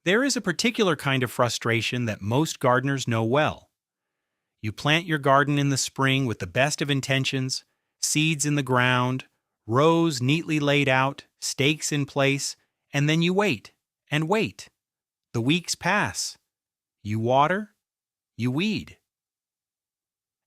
There is a particular kind of frustration that most gardeners know well. You plant your garden in the spring with the best of intentions, seeds in the ground, rows neatly laid out, stakes in place, and then you wait and wait. The weeks pass. You water, you weed.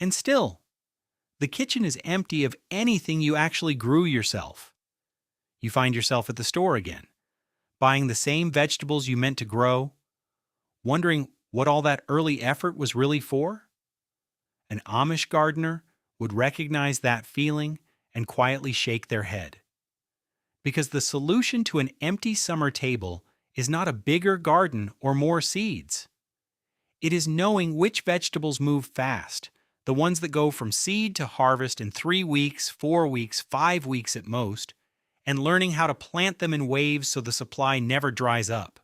And still, the kitchen is empty of anything you actually grew yourself. You find yourself at the store again, buying the same vegetables you meant to grow, wondering what all that early effort was really for? An Amish gardener would recognize that feeling and quietly shake their head. Because the solution to an empty summer table is not a bigger garden or more seeds. It is knowing which vegetables move fast, the ones that go from seed to harvest in 3 weeks, 4 weeks, 5 weeks at most, and learning how to plant them in waves so the supply never dries up.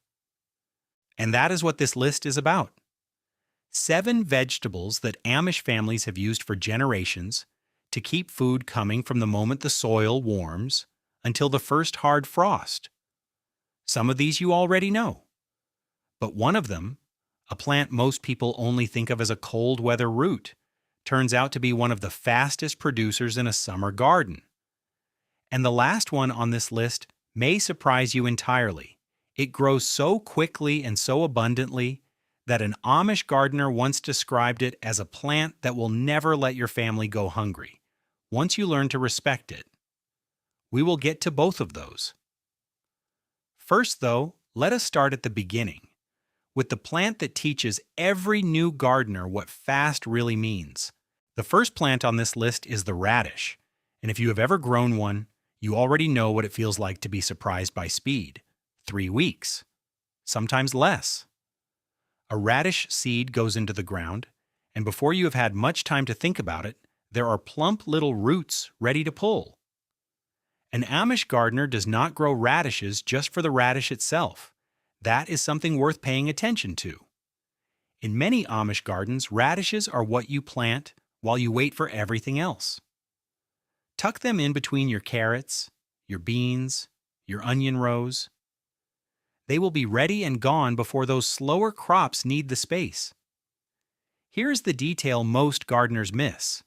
And that is what this list is about. 7 vegetables that Amish families have used for generations to keep food coming from the moment the soil warms until the first hard frost. Some of these you already know. But one of them, a plant most people only think of as a cold weather root, turns out to be one of the fastest producers in a summer garden. And the last one on this list may surprise you entirely. It grows so quickly and so abundantly that an Amish gardener once described it as a plant that will never let your family go hungry, once you learn to respect it. We will get to both of those. First, though, let us start at the beginning, with the plant that teaches every new gardener what fast really means. The first plant on this list is the radish, and if you have ever grown one, you already know what it feels like to be surprised by speed. 3 weeks, sometimes less. A radish seed goes into the ground, and before you have had much time to think about it, there are plump little roots ready to pull. An Amish gardener does not grow radishes just for the radish itself. That is something worth paying attention to. In many Amish gardens, radishes are what you plant while you wait for everything else. Tuck them in between your carrots, your beans, your onion rows. They will be ready and gone before those slower crops need the space. Here's the detail most gardeners miss.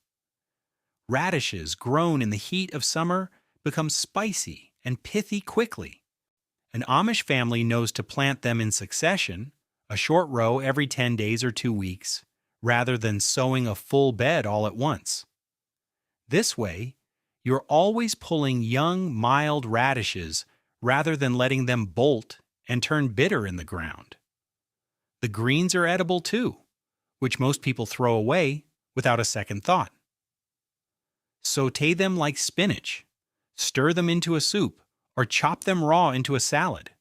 Radishes grown in the heat of summer become spicy and pithy quickly. An Amish family knows to plant them in succession, a short row every 10 days or 2 weeks, rather than sowing a full bed all at once. This way, you're always pulling young, mild radishes rather than letting them bolt and turn bitter in the ground. The greens are edible too, which most people throw away without a second thought. Sauté them like spinach, stir them into a soup, or chop them raw into a salad.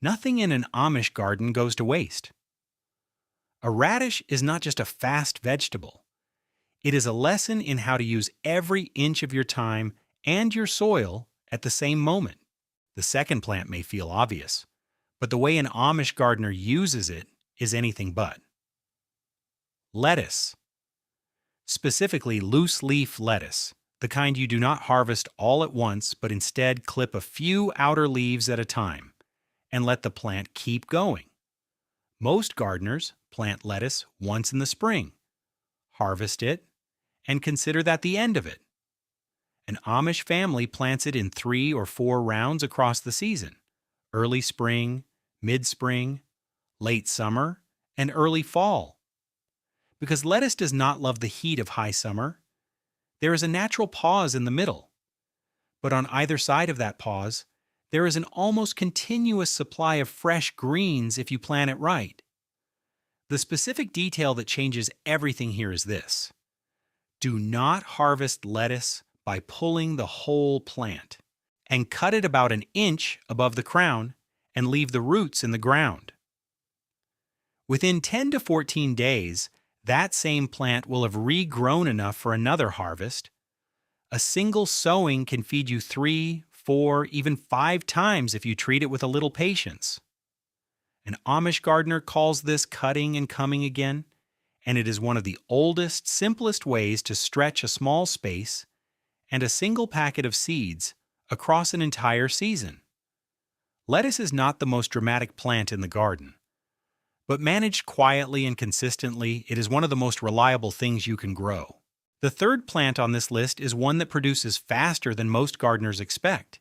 Nothing in an Amish garden goes to waste. A radish is not just a fast vegetable. It is a lesson in how to use every inch of your time and your soil at the same moment. The second plant may feel obvious, but the way an Amish gardener uses it is anything but. Lettuce. Specifically loose-leaf lettuce, the kind you do not harvest all at once but instead clip a few outer leaves at a time and let the plant keep going. Most gardeners plant lettuce once in the spring, harvest it, and consider that the end of it. An Amish family plants it in 3 or 4 rounds across the season: early spring, mid-spring, late summer, and early fall. Because lettuce does not love the heat of high summer, there is a natural pause in the middle. But on either side of that pause, there is an almost continuous supply of fresh greens if you plant it right. The specific detail that changes everything here is this: do not harvest lettuce by pulling the whole plant, and cut it about an inch above the crown and leave the roots in the ground. Within 10 to 14 days, that same plant will have regrown enough for another harvest. A single sowing can feed you 3, 4, even 5 times if you treat it with a little patience. An Amish gardener calls this cutting and coming again, and it is one of the oldest, simplest ways to stretch a small space and a single packet of seeds across an entire season. Lettuce is not the most dramatic plant in the garden, but managed quietly and consistently, it is one of the most reliable things you can grow. The third plant on this list is one that produces faster than most gardeners expect,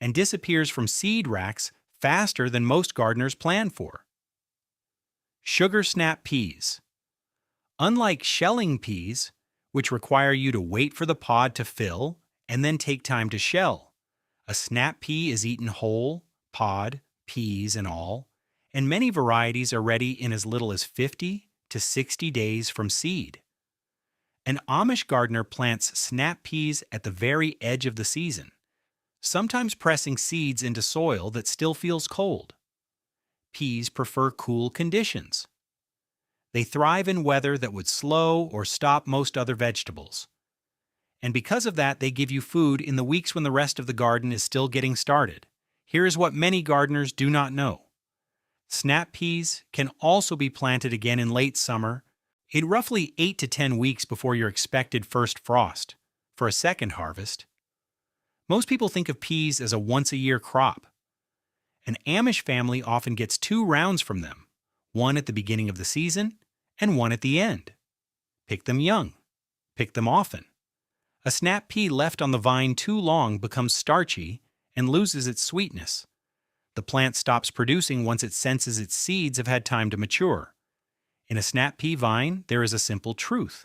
and disappears from seed racks faster than most gardeners plan for. Sugar snap peas. Unlike shelling peas, which require you to wait for the pod to fill and then take time to shell, a snap pea is eaten whole, pod, peas and all, and many varieties are ready in as little as 50 to 60 days from seed. An Amish gardener plants snap peas at the very edge of the season, sometimes pressing seeds into soil that still feels cold. Peas prefer cool conditions. They thrive in weather that would slow or stop most other vegetables. And because of that, they give you food in the weeks when the rest of the garden is still getting started. Here is what many gardeners do not know. Snap peas can also be planted again in late summer, in roughly 8 to 10 weeks before your expected first frost, for a second harvest. Most people think of peas as a once-a-year crop. An Amish family often gets 2 rounds from them, one at the beginning of the season and one at the end. Pick them young. Pick them often. A snap pea left on the vine too long becomes starchy and loses its sweetness. The plant stops producing once it senses its seeds have had time to mature. In a snap pea vine, there is a simple truth.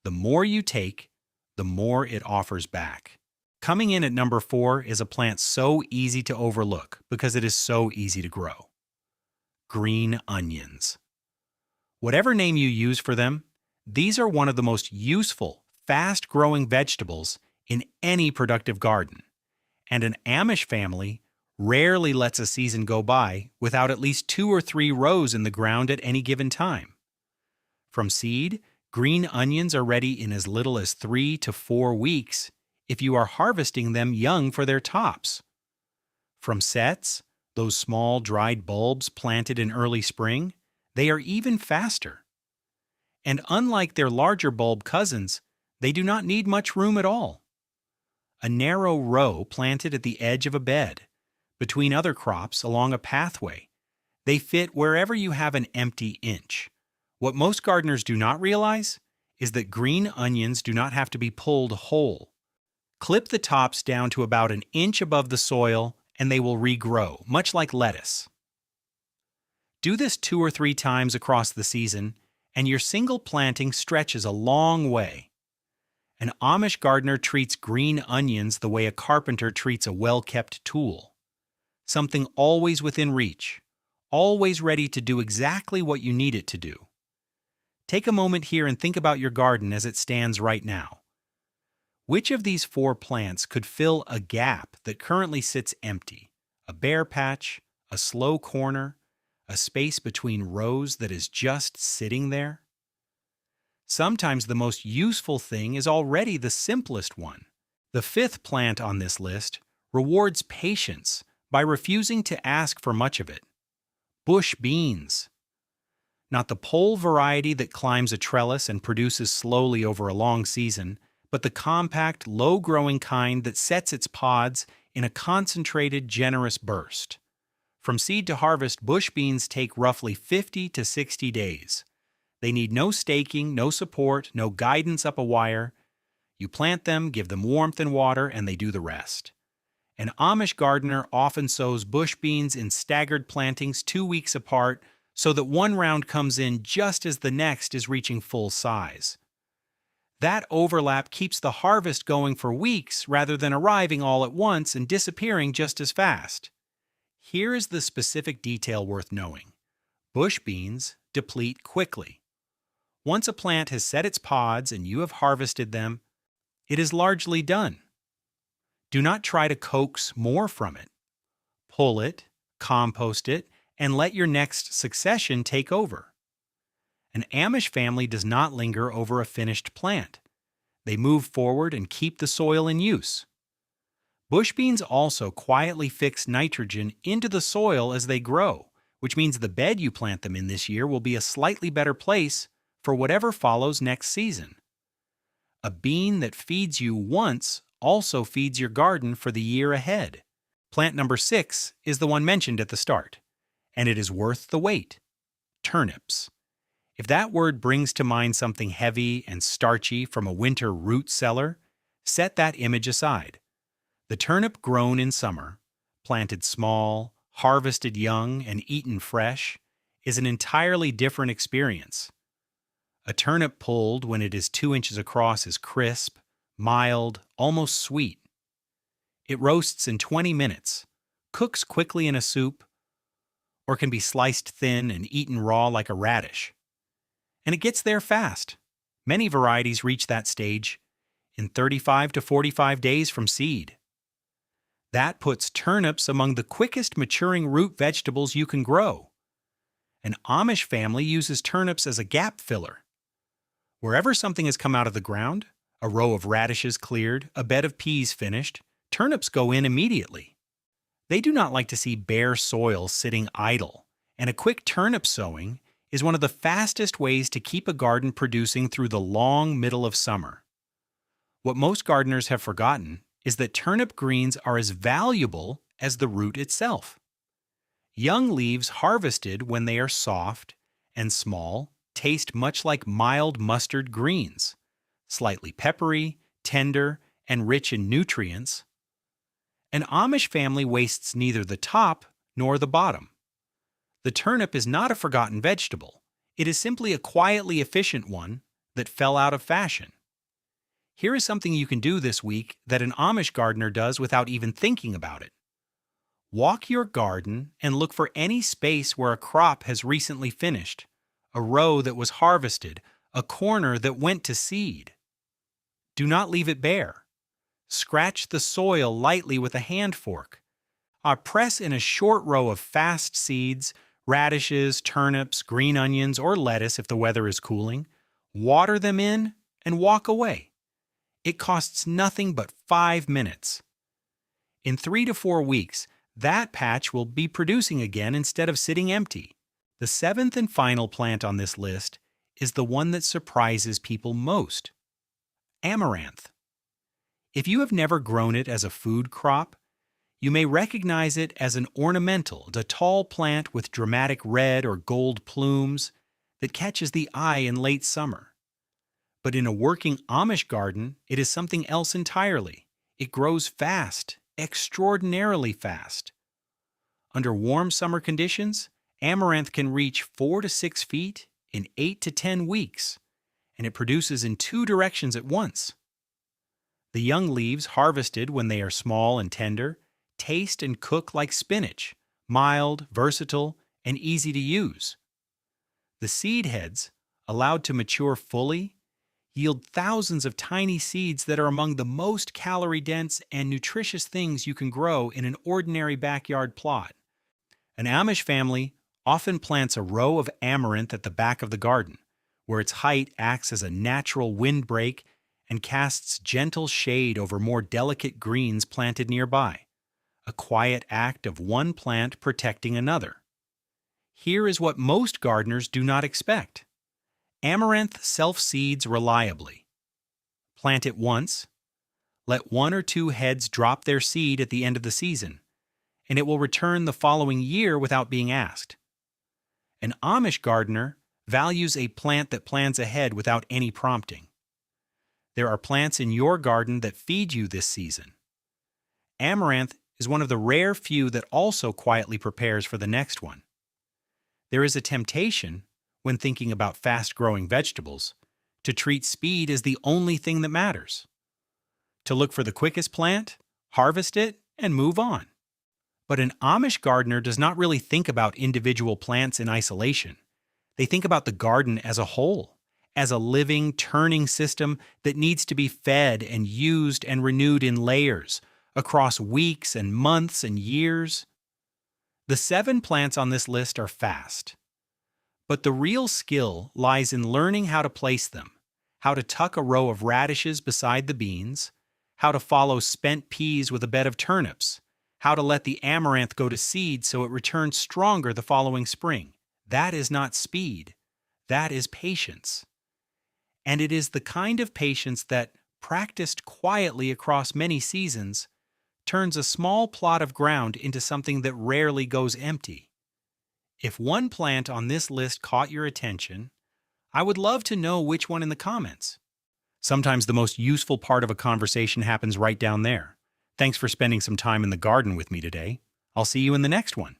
The more you take, the more it offers back. Coming in at number 4 is a plant so easy to overlook because it is so easy to grow. Green onions. Whatever name you use for them, these are one of the most useful, fast-growing vegetables in any productive garden. And an Amish family rarely lets a season go by without at least 2 or 3 rows in the ground at any given time. From seed, green onions are ready in as little as 3 to 4 weeks if you are harvesting them young for their tops. From sets, those small dried bulbs planted in early spring, they are even faster. And unlike their larger bulb cousins, they do not need much room at all. A narrow row planted at the edge of a bed, between other crops along a pathway, they fit wherever you have an empty inch. What most gardeners do not realize is that green onions do not have to be pulled whole. Clip the tops down to about an inch above the soil and they will regrow, much like lettuce. Do this 2 or 3 times across the season, and your single planting stretches a long way. An Amish gardener treats green onions the way a carpenter treats a well-kept tool. Something always within reach, always ready to do exactly what you need it to do. Take a moment here and think about your garden as it stands right now. Which of these 4 plants could fill a gap that currently sits empty? A bare patch, a slow corner, a space between rows that is just sitting there? Sometimes the most useful thing is already the simplest one. The 5th plant on this list rewards patience by refusing to ask for much of it. Bush beans. Not the pole variety that climbs a trellis and produces slowly over a long season, but the compact, low-growing kind that sets its pods in a concentrated, generous burst. From seed to harvest, bush beans take roughly 50 to 60 days. They need no staking, no support, no guidance up a wire. You plant them, give them warmth and water, and they do the rest. An Amish gardener often sows bush beans in staggered plantings 2 weeks apart so that one round comes in just as the next is reaching full size. That overlap keeps the harvest going for weeks rather than arriving all at once and disappearing just as fast. Here is the specific detail worth knowing. Bush beans deplete quickly. Once a plant has set its pods and you have harvested them, it is largely done. Do not try to coax more from it. Pull it, compost it, and let your next succession take over. An Amish family does not linger over a finished plant. They move forward and keep the soil in use. Bush beans also quietly fix nitrogen into the soil as they grow, which means the bed you plant them in this year will be a slightly better place for whatever follows next season. A bean that feeds you once also feeds your garden for the year ahead. Plant number 6 is the one mentioned at the start, and it is worth the wait. Turnips. If that word brings to mind something heavy and starchy from a winter root cellar, set that image aside. The turnip grown in summer, planted small, harvested young, and eaten fresh, is an entirely different experience. A turnip pulled when it is 2 inches across is crisp, mild, almost sweet. It roasts in 20 minutes, cooks quickly in a soup, or can be sliced thin and eaten raw like a radish. And it gets there fast. Many varieties reach that stage in 35 to 45 days from seed. That puts turnips among the quickest maturing root vegetables you can grow. An Amish family uses turnips as a gap filler. Wherever something has come out of the ground, a row of radishes cleared, a bed of peas finished, turnips go in immediately. They do not like to see bare soil sitting idle, and a quick turnip sowing is one of the fastest ways to keep a garden producing through the long middle of summer. What most gardeners have forgotten is that turnip greens are as valuable as the root itself. Young leaves harvested when they are soft and small taste much like mild mustard greens, slightly peppery, tender, and rich in nutrients. An Amish family wastes neither the top nor the bottom. The turnip is not a forgotten vegetable. It is simply a quietly efficient one that fell out of fashion. Here is something you can do this week that an Amish gardener does without even thinking about it. Walk your garden and look for any space where a crop has recently finished, a row that was harvested, a corner that went to seed. Do not leave it bare. Scratch the soil lightly with a hand fork. Press in a short row of fast seeds, radishes, turnips, green onions, or lettuce if the weather is cooling. Water them in and walk away. It costs nothing but 5 minutes. In 3 to 4 weeks, that patch will be producing again instead of sitting empty. The 7th and final plant on this list is the one that surprises people most: amaranth. If you have never grown it as a food crop, you may recognize it as an ornamental, a tall plant with dramatic red or gold plumes that catches the eye in late summer. But in a working Amish garden, it is something else entirely. It grows fast, extraordinarily fast. Under warm summer conditions, amaranth can reach 4 to 6 feet in 8 to 10 weeks, and it produces in 2 directions at once. The young leaves, harvested when they are small and tender, taste and cook like spinach, mild, versatile, and easy to use. The seed heads, allowed to mature fully, yield thousands of tiny seeds that are among the most calorie-dense and nutritious things you can grow in an ordinary backyard plot. An Amish family often plants a row of amaranth at the back of the garden, where its height acts as a natural windbreak and casts gentle shade over more delicate greens planted nearby, a quiet act of one plant protecting another. Here is what most gardeners do not expect. Amaranth self-seeds reliably. Plant it once. Let 1 or 2 heads drop their seed at the end of the season, and it will return the following year without being asked. An Amish gardener values a plant that plans ahead without any prompting. There are plants in your garden that feed you this season. Amaranth is one of the rare few that also quietly prepares for the next one. There is a temptation, when thinking about fast-growing vegetables, to treat speed as the only thing that matters. To look for the quickest plant, harvest it, and move on. But an Amish gardener does not really think about individual plants in isolation. They think about the garden as a whole, as a living, turning system that needs to be fed and used and renewed in layers, across weeks and months and years. The 7 plants on this list are fast. But the real skill lies in learning how to place them, how to tuck a row of radishes beside the beans, how to follow spent peas with a bed of turnips, how to let the amaranth go to seed so it returns stronger the following spring. That is not speed. That is patience. And it is the kind of patience that, practiced quietly across many seasons, turns a small plot of ground into something that rarely goes empty. If one plant on this list caught your attention, I would love to know which one in the comments. Sometimes the most useful part of a conversation happens right down there. Thanks for spending some time in the garden with me today. I'll see you in the next one.